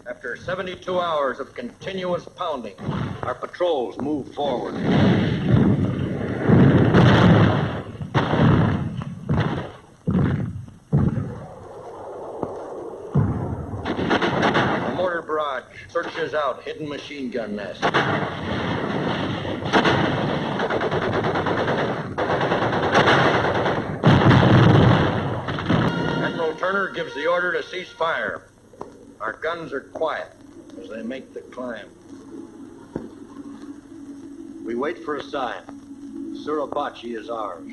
After 72 hours of continuous pounding, our patrols move forward. A mortar barrage searches out hidden machine gun nests. Admiral Turner gives the order to cease fire. Our guns are quiet as they make the climb. We wait for a sign. Suribachi is ours.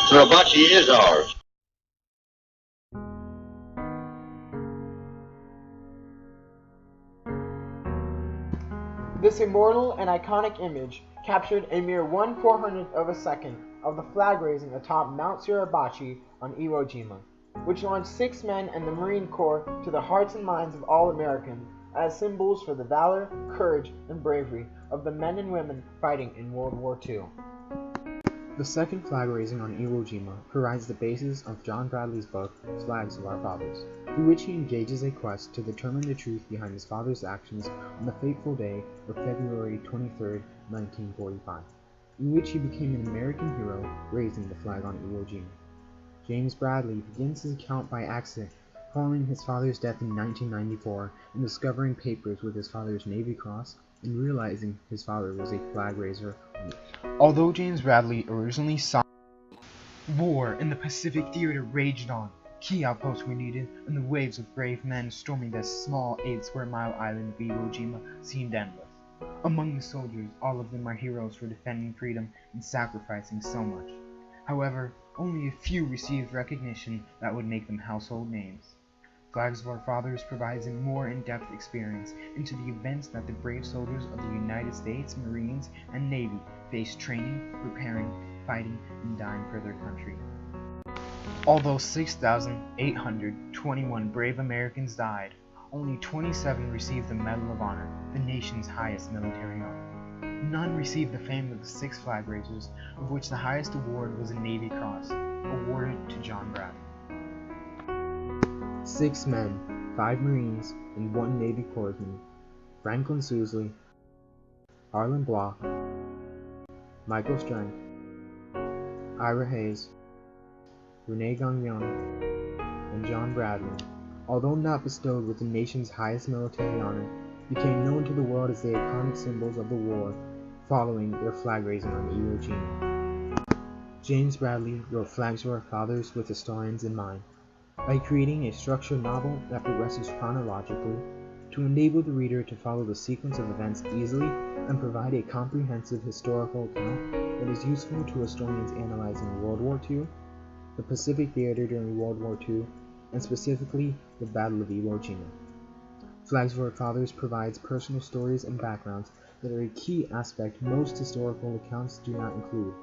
Suribachi is ours. This immortal and iconic image captured a mere 1/400th of a second of the flag raising atop Mount Suribachi on Iwo Jima, which launched 6 men and the Marine Corps to the hearts and minds of all Americans as symbols for the valor, courage, and bravery of the men and women fighting in World War II. The second flag raising on Iwo Jima provides the basis of John Bradley's book, Flags of Our Fathers, through which he engages a quest to determine the truth behind his father's actions on the fateful day of February 23, 1945, in which he became an American hero raising the flag on Iwo Jima. James Bradley begins his account by accident, following his father's death in 1994 and discovering papers with his father's Navy Cross and realizing his father was a flag raiser. Although James Bradley originally saw war in the Pacific Theater raged on, key outposts were needed, and the waves of brave men storming the small 8-square-mile island of Iwo Jima seemed endless. Among the soldiers, all of them are heroes for defending freedom and sacrificing so much. However, only a few received recognition that would make them household names. Flags of Our Fathers provides a more in-depth experience into the events that the brave soldiers of the United States Marines and Navy faced training, preparing, fighting, and dying for their country. Although 6,821 brave Americans died, only 27 received the Medal of Honor, the nation's highest military honor. None received the fame of the 6 flag raisers, of which the highest award was a Navy Cross, awarded to John Bradley. 6 men, 5 Marines, and 1 Navy Corpsman, Franklin Sousley, Harlan Bloch, Michael Strang, Ira Hayes, Rene Gagnon, and John Bradley, although not bestowed with the nation's highest military honor, became known to the world as the iconic symbols of the war following their flag raising on Iwo Jima. James Bradley wrote Flags of Our Fathers with historians in mind, by creating a structured novel that progresses chronologically to enable the reader to follow the sequence of events easily and provide a comprehensive historical account that is useful to historians analyzing World War II, the Pacific Theater during World War II, and specifically the Battle of Iwo Jima. Flags of Our Fathers provides personal stories and backgrounds that are a key aspect most historical accounts do not include,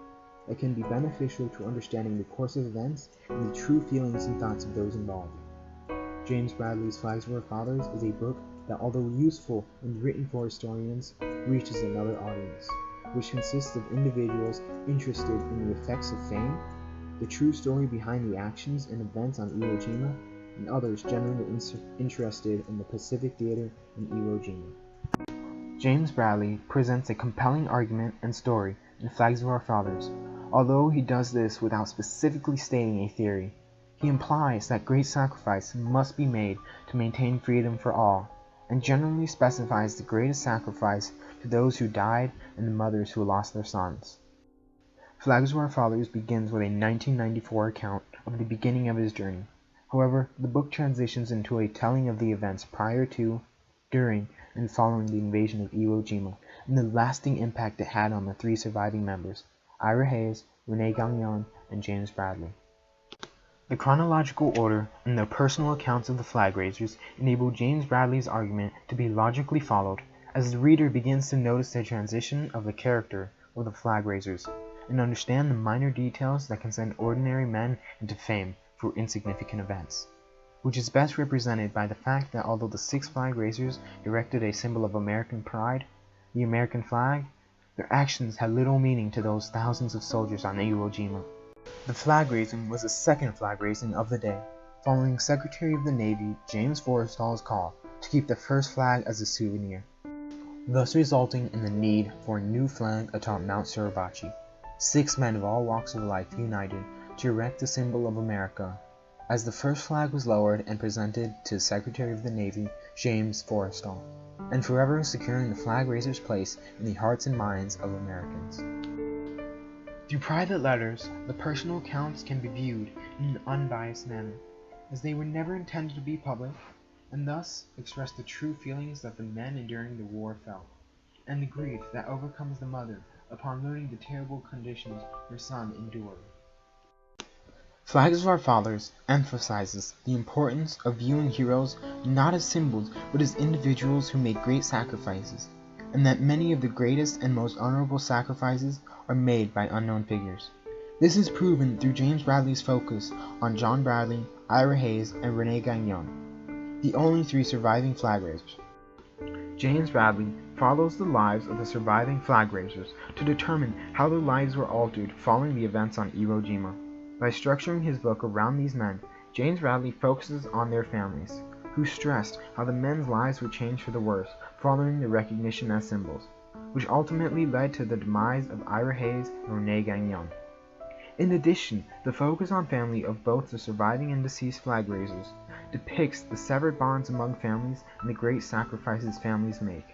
that can be beneficial to understanding the course of events and the true feelings and thoughts of those involved. James Bradley's Flags of Our Fathers is a book that, although useful and written for historians, reaches another audience, which consists of individuals interested in the effects of fame, the true story behind the actions and events on Iwo Jima, and others generally interested in the Pacific Theater in Iwo Jima. James Bradley presents a compelling argument and story in Flags of Our Fathers. Although he does this without specifically stating a theory, he implies that great sacrifice must be made to maintain freedom for all, and generally specifies the greatest sacrifice to those who died and the mothers who lost their sons. Flags of Our Fathers begins with a 1994 account of the beginning of his journey. However, the book transitions into a telling of the events prior to, during, and following the invasion of Iwo Jima, and the lasting impact it had on the 3 surviving members, Ira Hayes, Rene Gagnon, and James Bradley. The chronological order and their personal accounts of the flag raisers enable James Bradley's argument to be logically followed as the reader begins to notice the transition of the character of the flag raisers and understand the minor details that can send ordinary men into fame for insignificant events, which is best represented by the fact that although the 6 flag raisers erected a symbol of American pride, the American flag, their actions had little meaning to those thousands of soldiers on Iwo Jima. The flag raising was the second flag raising of the day, following Secretary of the Navy James Forrestal's call to keep the first flag as a souvenir, thus resulting in the need for a new flag atop Mount Suribachi. 6 men of all walks of life united to erect the symbol of America, as the first flag was lowered and presented to Secretary of the Navy James Forrestal, and forever securing the flag raiser's place in the hearts and minds of Americans. Through private letters, the personal accounts can be viewed in an unbiased manner, as they were never intended to be public, and thus express the true feelings that the men enduring the war felt, and the grief that overcomes the mother upon learning the terrible conditions her son endured. Flags of Our Fathers emphasizes the importance of viewing heroes not as symbols but as individuals who make great sacrifices, and that many of the greatest and most honorable sacrifices are made by unknown figures. This is proven through James Bradley's focus on John Bradley, Ira Hayes, and Rene Gagnon, the only 3 surviving flag raisers. James Bradley follows the lives of the surviving flag raisers to determine how their lives were altered following the events on Iwo Jima. By structuring his book around these men, James Bradley focuses on their families, who stressed how the men's lives were changed for the worse following their recognition as symbols, which ultimately led to the demise of Ira Hayes and Rene Gagnon. In addition, the focus on family of both the surviving and deceased flag raisers depicts the severed bonds among families and the great sacrifices families make.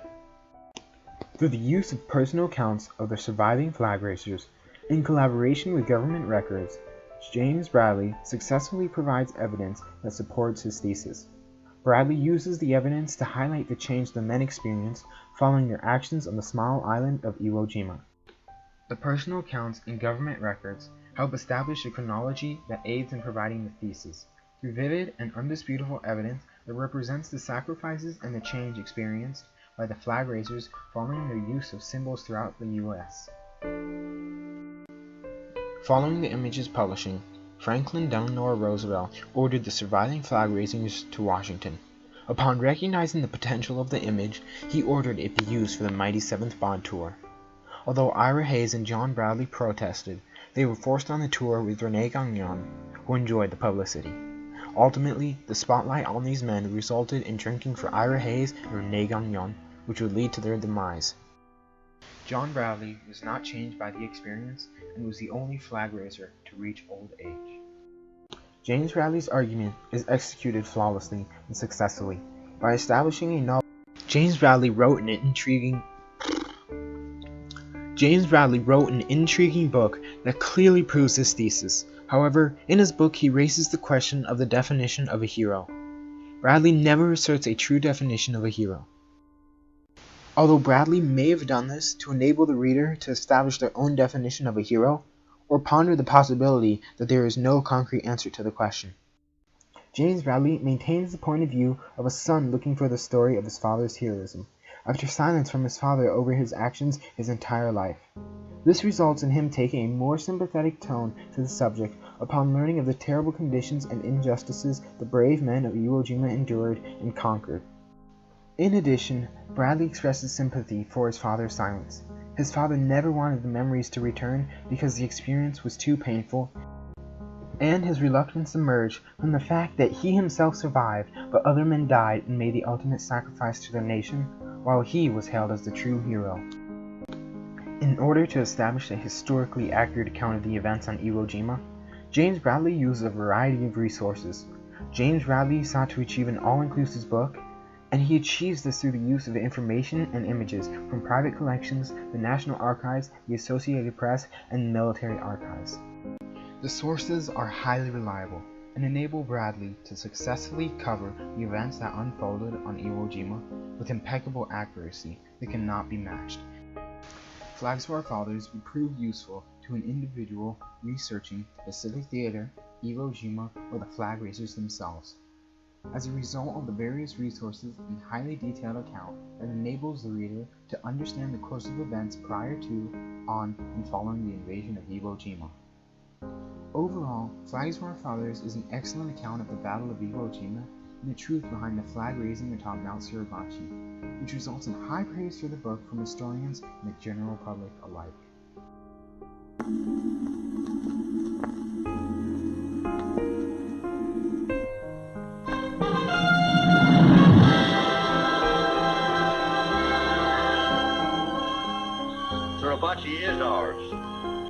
Through the use of personal accounts of the surviving flag raisers, in collaboration with government records, James Bradley successfully provides evidence that supports his thesis. Bradley uses the evidence to highlight the change the men experienced following their actions on the small island of Iwo Jima. The personal accounts in government records help establish a chronology that aids in providing the thesis, through vivid and undisputable evidence that represents the sacrifices and the change experienced by the flag raisers following their use of symbols throughout the U.S. Following the image's publishing, Franklin Delano Roosevelt ordered the surviving flag raisers to Washington. Upon recognizing the potential of the image, he ordered it be used for the Mighty Seventh Bond Tour. Although Ira Hayes and John Bradley protested, they were forced on the tour with Rene Gagnon, who enjoyed the publicity. Ultimately, the spotlight on these men resulted in drinking for Ira Hayes and Rene Gagnon, which would lead to their demise. John Bradley was not changed by the experience and was the only flag raiser to reach old age. James Bradley's argument is executed flawlessly and successfully by establishing a novel. James Bradley wrote an intriguing book that clearly proves his thesis. However, in his book he raises the question of the definition of a hero. Bradley never asserts a true definition of a hero. Although Bradley may have done this to enable the reader to establish their own definition of a hero, or ponder the possibility that there is no concrete answer to the question. James Bradley maintains the point of view of a son looking for the story of his father's heroism, after silence from his father over his actions his entire life. This results in him taking a more sympathetic tone to the subject upon learning of the terrible conditions and injustices the brave men of Iwo Jima endured and conquered. In addition, Bradley expresses sympathy for his father's silence. His father never wanted the memories to return because the experience was too painful, and his reluctance emerged from the fact that he himself survived, but other men died and made the ultimate sacrifice to their nation, while he was hailed as the true hero. In order to establish a historically accurate account of the events on Iwo Jima, James Bradley used a variety of resources. James Bradley sought to achieve an all-inclusive book, and he achieves this through the use of information and images from private collections, the National Archives, the Associated Press, and military archives. The sources are highly reliable and enable Bradley to successfully cover the events that unfolded on Iwo Jima with impeccable accuracy that cannot be matched. Flags of Our Fathers would prove useful to an individual researching the Pacific Theater, Iwo Jima, or the flag raisers themselves. As a result of the various resources and highly detailed account that enables the reader to understand the course of events prior to, on, and following the invasion of Iwo Jima. Overall, Flags of Our Fathers is an excellent account of the Battle of Iwo Jima and the truth behind the flag raising atop Mount Suribachi, which results in high praise for the book from historians and the general public alike. Suribachi is ours.